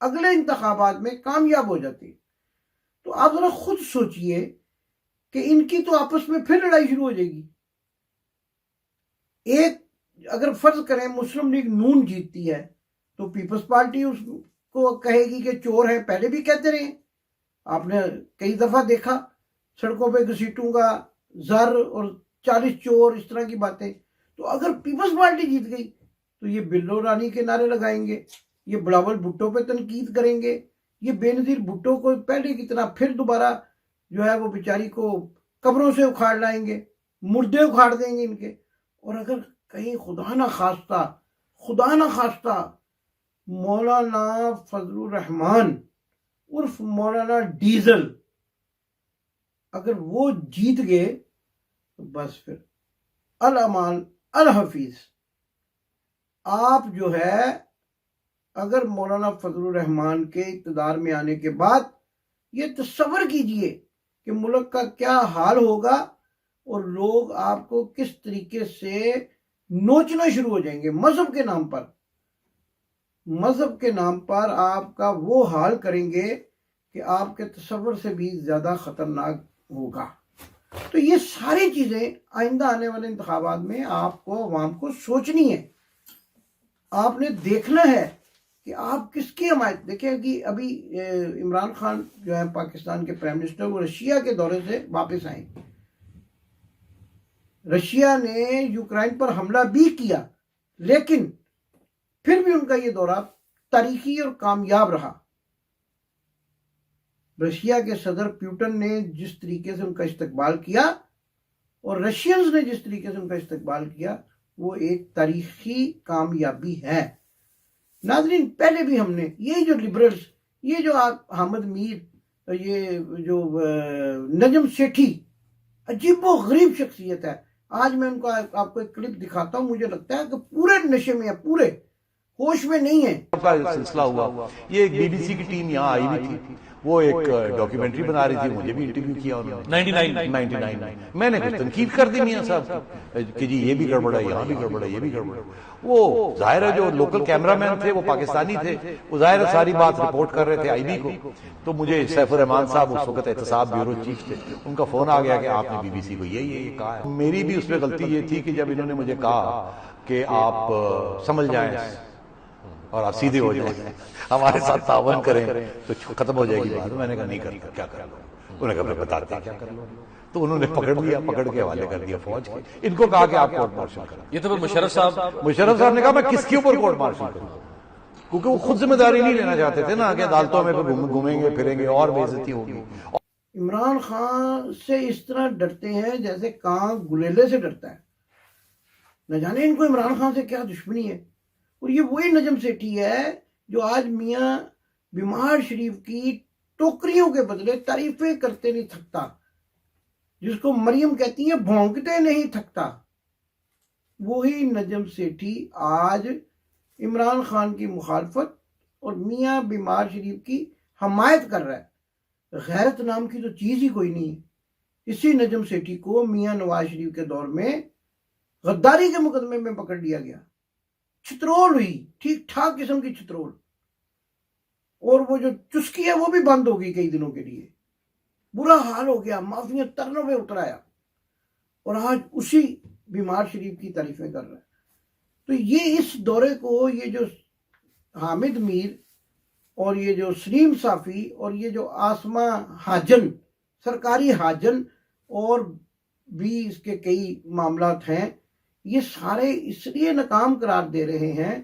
اگلے انتخابات میں کامیاب ہو جاتے. تو آپ ذرا خود سوچئے کہ ان کی تو آپس میں پھر لڑائی شروع ہو جائے گی. ایک اگر فرض کریں مسلم لیگ نون جیتتی ہے تو پیپلز پارٹی اس کو کہے گی کہ چور ہے. پہلے بھی کہتے رہے, آپ نے کئی دفعہ دیکھا سڑکوں پہ گھسیٹوں گا, زر اور 40 چور, اس طرح کی باتیں. تو اگر پیپلز پارٹی جیت گئی تو یہ بلو رانی کے نعرے لگائیں گے, یہ بلاول بھٹو پہ تنقید کریں گے, یہ بے نظیر بھٹو کو پہلے کی طرح پھر دوبارہ جو ہے وہ بیچاری کو قبروں سے اکھاڑ لائیں گے, مردے اکھاڑ دیں گے ان کے. اور اگر کہیں خدا نہ خواستہ مولانا فضل الرحمان عرف مولانا ڈیزل اگر وہ جیت گئے تو بس پھر الامان الحفیظ. آپ جو ہے اگر مولانا فضل الرحمان کے اقتدار میں آنے کے بعد یہ تصور کیجئے کہ ملک کا کیا حال ہوگا اور لوگ آپ کو کس طریقے سے نوچنا شروع ہو جائیں گے. مذہب کے نام پر آپ کا وہ حال کریں گے کہ آپ کے تصور سے بھی زیادہ خطرناک ہوگا. تو یہ ساری چیزیں آئندہ آنے والے انتخابات میں آپ کو عوام کو سوچنی ہے. آپ نے دیکھنا ہے کہ آپ کس کی حمایت. دیکھیں کہ ابھی عمران خان جو ہے پاکستان کے پرائم منسٹر, وہ رشیا کے دورے سے واپس آئے. رشیا نے یوکرائن پر حملہ بھی کیا لیکن پھر بھی ان کا یہ دورہ تاریخی اور کامیاب رہا. رشیا کے صدر پیوٹن نے جس طریقے سے ان کا استقبال کیا اور رشینز نے جس طریقے سے ان کا استقبال کیا وہ ایک تاریخی کامیابی ہے. ناظرین, پہلے بھی ہم نے یہ جو لبرلز, یہ جو حامد میر, یہ جو نجم سیٹھی, عجیب و غریب شخصیت ہے. آج میں ان کو آپ کو ایک کلپ دکھاتا ہوں. مجھے لگتا ہے کہ پورے نشے میں ہے, پورے ہوش میں نہیں ہے. سلسلہ ہوا, یہ ایک بی بی سی کی ٹیم یہاں آئی ہوئی تھی, وہ ایک ڈاکیومنٹری بنا رہی تھی, مجھے بھی انٹرویو کیا انہوں نے 99 میں نے کچھ تنقید کر دی میاں صاحب کہ جی یہ بھی گڑبڑ ہے, یہاں بھی گڑبڑ ہے, یہ بھی گڑبڑ ہے. وہ ظاہر ہے جو لوکل کیمرہ مین تھے وہ پاکستانی تھے, وہ ظاہر ہے ساری بات رپورٹ کر رہے تھے آئی بی کو. تو مجھے سیف الرحمان صاحب اس وقت احتساب بیورو چیف تھے, ان کا فون آ گیا کہ آپ نے بی بی سی کو یہ کہا ہے. میری بھی اس میں غلطی یہ تھی کہ جب انہوں نے مجھے کہا کہ آپ سمجھ جائیں اور آپ سیدھے ہو جائیں, ہمارے ساتھ تعاون کریں تو ختم ہو جائے گی بات. میں نے کہا نہیں کرتا, کیا کر لوں. انہوں نے کہا میں بتاتے ہیں کیا کر لوں. تو انہوں نے پکڑ لیا, پکڑ کے حوالے کر دیا فوج کے. ان کو کہا کہ آپ کورٹ مارشل کریں. یہ تو مشرف صاحب نے کہا میں کس کے اوپر کورٹ مارشل کروں, کیونکہ وہ خود ذمہ داری نہیں لینا چاہتے تھے نا کہ عدالتوں میں گھومیں گے پھریں گے اور بے عزتی ہوگی. عمران خان سے اس طرح ڈرتے ہیں جیسے کان گلیلے سے ڈرتا ہے. نہ جانے ان کو عمران خان سے کیا دشمنی ہے. اور یہ وہی نجم سیٹھی ہے جو آج میاں بیمار شریف کی ٹوکریوں کے بدلے تعریفیں کرتے نہیں تھکتا, جس کو مریم کہتی ہیں بھونکتے نہیں تھکتا. وہی نجم سیٹھی آج عمران خان کی مخالفت اور میاں بیمار شریف کی حمایت کر رہا ہے. غیرت نام کی تو چیز ہی کوئی نہیں ہے. اسی نجم سیٹھی کو میاں نواز شریف کے دور میں غداری کے مقدمے میں پکڑ لیا گیا, چھترول ہوئی, ٹھیک ٹھاک قسم کی چھترول, اور وہ جو چسکی ہے وہ بھی بند ہو گئی کئی دنوں کے لیے. برا حال ہو گیا, معافیاں ترنوں پہ اترایا, اور آج اسی بیمار شریف کی تعریفیں کر رہا ہے. تو یہ اس دورے کو یہ جو حامد میر اور یہ جو سلیم صافی اور یہ جو آسمہ حاجن, سرکاری حاجن, اور بھی اس کے کئی معاملات ہیں, یہ سارے اس لیے ناکام قرار دے رہے ہیں.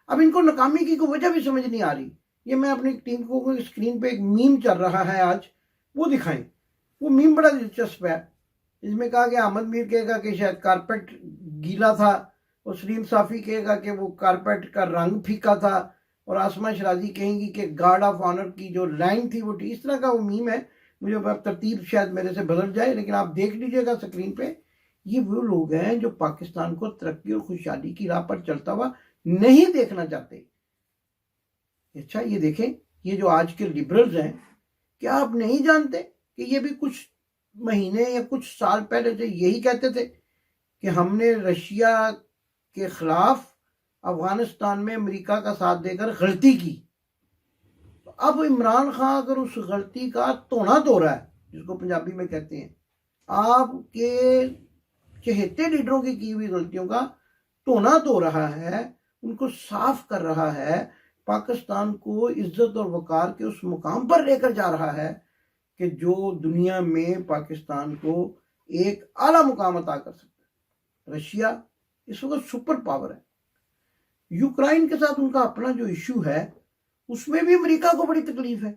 اب ان کو ناکامی کی کوئی وجہ بھی سمجھ نہیں آ رہی. یہ میں اپنی ٹیم کو اسکرین پہ ایک میم چل رہا ہے آج, وہ دکھائیں. وہ میم بڑا دلچسپ ہے. اس میں کہا کہ احمد میر کہے گا کہ شاید کارپیٹ گیلا تھا, اور سلیم صافی کہے گا کہ وہ کارپیٹ کا رنگ پھیکا تھا, اور آسمہ شرازی کہیں گی کہ گارڈ آف آنر کی جو لائن تھی وہ اس طرح کا وہ میم ہے. مجھے ترتیب شاید میرے سے بدل جائے, لیکن آپ دیکھ لیجئے گا اسکرین پہ. یہ وہ لوگ ہیں جو پاکستان کو ترقی اور خوشحالی کی راہ پر چلتا ہوا نہیں دیکھنا چاہتے. اچھا یہ دیکھیں, یہ جو آج کے لبرلز ہیں, کیا آپ نہیں جانتے کہ یہ بھی کچھ مہینے یا کچھ سال پہلے سے یہی کہتے تھے کہ ہم نے رشیا کے خلاف افغانستان میں امریکہ کا ساتھ دے کر غلطی کی. اب عمران خان اگر اس غلطی کا تونا دھو رہا ہے، جس کو پنجابی میں کہتے ہیں، آپ کے چہیتے لیڈروں کی ہوئی غلطیوں کا تونا دھو رہا ہے، ان کو صاف کر رہا ہے، پاکستان کو عزت اور وقار کے اس مقام پر لے کر جا رہا ہے کہ جو دنیا میں پاکستان کو ایک اعلیٰ مقام عطا کر سکتا ہے۔ رشیا اس وقت سپر پاور ہے۔ یوکرائن کے ساتھ ان کا اپنا جو ایشو ہے، اس میں بھی امریکہ کو بڑی تکلیف ہے۔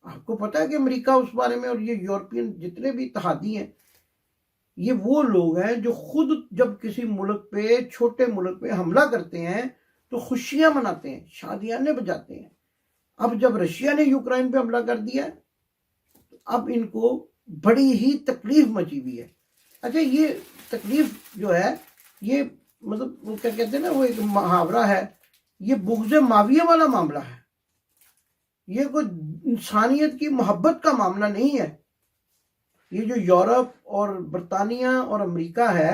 آپ کو پتا ہے کہ امریکہ اس بارے میں، اور یہ یورپین جتنے بھی اتحادی ہیں، یہ وہ لوگ ہیں جو خود جب کسی ملک پہ، چھوٹے ملک پہ حملہ کرتے ہیں تو خوشیاں مناتے ہیں، شادیاں بجاتے ہیں۔ اب جب رشیا نے یوکرائن پہ حملہ کر دیا، اب ان کو بڑی ہی تکلیف مچی ہوئی ہے۔ اچھا، یہ تکلیف جو ہے، یہ مطلب وہ کیا کہتے ہیں نا، وہ ایک محاورہ ہے، یہ بغض ماویہ والا معاملہ ہے۔ یہ کوئی انسانیت کی محبت کا معاملہ نہیں ہے۔ یہ جو یورپ اور برطانیہ اور امریکہ ہے،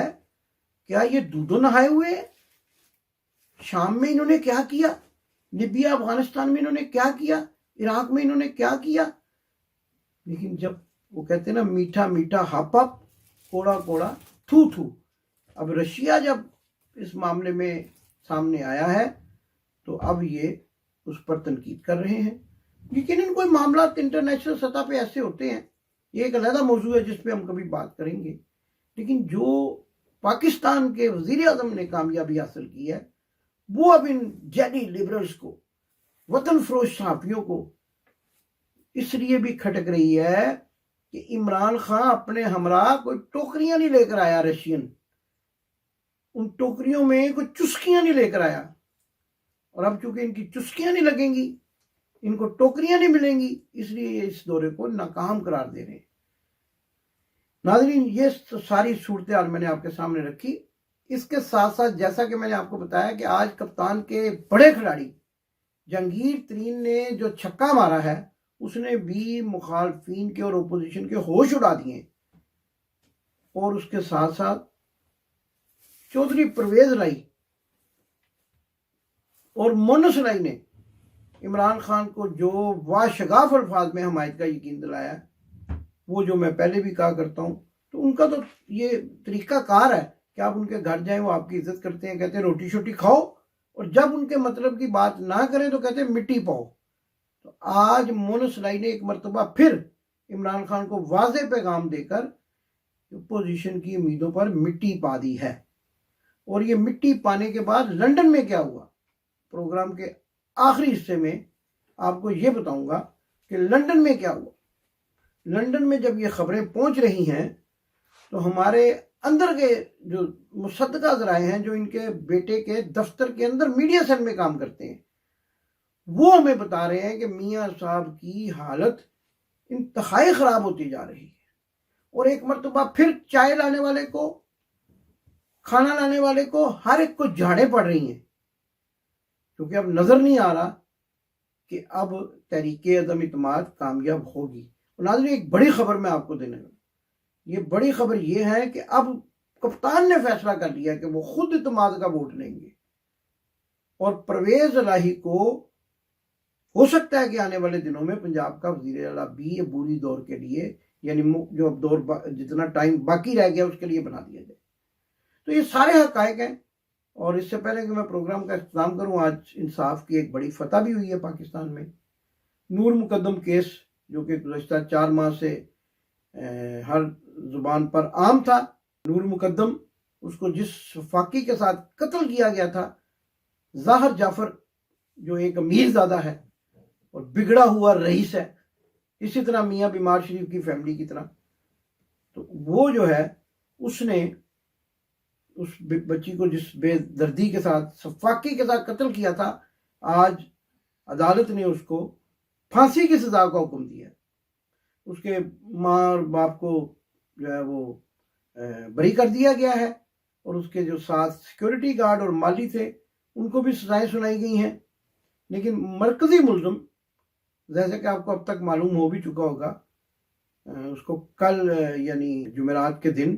کیا یہ دودھو نہائے ہوئے ہیں؟ شام میں انہوں نے کیا کیا، لیبیا افغانستان میں انہوں نے کیا کیا، عراق میں انہوں نے کیا کیا، لیکن جب وہ کہتے ہیں نا میٹھا میٹھا ہپ ہپ، کوڑا کوڑا تھو تھو، اب رشیا جب اس معاملے میں سامنے آیا ہے تو اب یہ اس پر تنقید کر رہے ہیں۔ لیکن کوئی معاملات انٹرنیشنل سطح پہ ایسے ہوتے ہیں، یہ ایک علیحدہ موضوع ہے جس پہ ہم کبھی بات کریں گے، لیکن جو پاکستان کے وزیر اعظم نے کامیابی حاصل کی ہے، وہ اب ان جیلی لبرلز کو، وطن فروش صحافیوں کو اس لیے بھی کھٹک رہی ہے کہ عمران خان اپنے ہمراہ کوئی ٹوکریاں نہیں لے کر آیا رشین، ان ٹوکریوں میں کوئی چسکیاں نہیں لے کر آیا، اور اب چونکہ ان کی چسکیاں نہیں لگیں گی، ان کو ٹوکریاں نہیں ملیں گی، اس لیے یہ اس دورے کو ناکام قرار دے رہے ہیں۔ ناظرین، یہ ساری صورتحال میں نے آپ کے سامنے رکھی۔ اس کے ساتھ ساتھ جیسا کہ میں نے آپ کو بتایا کہ آج کپتان کے بڑے کھلاڑی جہانگیر ترین نے جو چھکا مارا ہے، اس نے بھی مخالفین کے اور اپوزیشن کے ہوش اڑا دیے، اور اس کے ساتھ ساتھ چودھری پرویز لائی اور مونس لائی نے عمران خان کو جو واشگاف الفاظ میں حمایت کا یقین دلایا، وہ جو میں پہلے بھی کہا کرتا ہوں، تو ان کا تو یہ طریقہ کار ہے کہ آپ ان کے گھر جائیں، وہ آپ کی عزت کرتے ہیں، کہتے ہیں روٹی شوٹی کھاؤ، اور جب ان کے مطلب کی بات نہ کریں تو کہتے ہیں مٹی پاؤ۔ تو آج مونس لائی نے ایک مرتبہ پھر عمران خان کو واضح پیغام دے کر اپوزیشن کی امیدوں پر مٹی پا دی ہے۔ اور یہ مٹی پانے کے بعد لندن میں کیا ہوا، پروگرام کے آخری حصے میں آپ کو یہ بتاؤں گا کہ لندن میں کیا ہوا۔ لندن میں جب یہ خبریں پہنچ رہی ہیں تو ہمارے اندر کے جو مصدقہ ذرائع ہیں، جو ان کے بیٹے کے دفتر کے اندر میڈیا سیل میں کام کرتے ہیں، وہ ہمیں بتا رہے ہیں کہ میاں صاحب کی حالت انتہائی خراب ہوتی جا رہی ہے، اور ایک مرتبہ پھر چائے لانے والے کو، کھانا لانے والے کو، ہر ایک کو جھاڑیں پڑ رہی ہیں، کیونکہ اب نظر نہیں آ رہا کہ اب تحریک عدم اعتماد کامیاب ہوگی۔ اور ناظرین، ایک بڑی خبر میں آپ کو دینے لگا۔ یہ بڑی خبر یہ ہے کہ اب کپتان نے فیصلہ کر لیا کہ وہ خود اعتماد کا ووٹ لیں گے، اور پرویز الہی کو ہو سکتا ہے کہ آنے والے دنوں میں پنجاب کا وزیر اعلیٰ بھی عبوری دور کے لیے، یعنی جو اب دور جتنا ٹائم باقی رہ گیا اس کے لیے بنا دیا جائے۔ تو یہ سارے حقائق ہیں، اور اس سے پہلے کہ میں پروگرام کا اختتام کروں، آج انصاف کی ایک بڑی فتح بھی ہوئی ہے پاکستان میں۔ نور مقدم کیس جو کہ گزشتہ 4 ماہ سے ہر زبان پر عام تھا، نور مقدم، اس کو جس فاقی کے ساتھ قتل کیا گیا تھا، ظاہر جعفر، جو ایک امیر زادہ ہے اور بگڑا ہوا رئیس ہے، اسی طرح میاں بیمار شریف کی فیملی کی طرح، تو وہ جو ہے اس نے اس بچی کو جس بے دردی کے ساتھ، سفاکی کے ساتھ قتل کیا تھا، آج عدالت نے اس کو پھانسی کی سزا کا حکم دیا۔ اس کے ماں اور باپ کو جو ہے وہ بری کر دیا گیا ہے، اور اس کے جو 7 سیکیورٹی گارڈ اور مالی تھے ان کو بھی سزائیں سنائی گئی ہیں۔ لیکن مرکزی ملزم، جیسے کہ آپ کو اب تک معلوم ہو بھی چکا ہوگا، اس کو کل یعنی جمعرات کے دن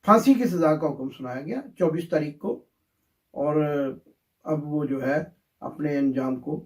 پھانسی کی سزا کا حکم سنایا گیا 24 تاریخ کو، اور اب وہ جو ہے اپنے انجام کو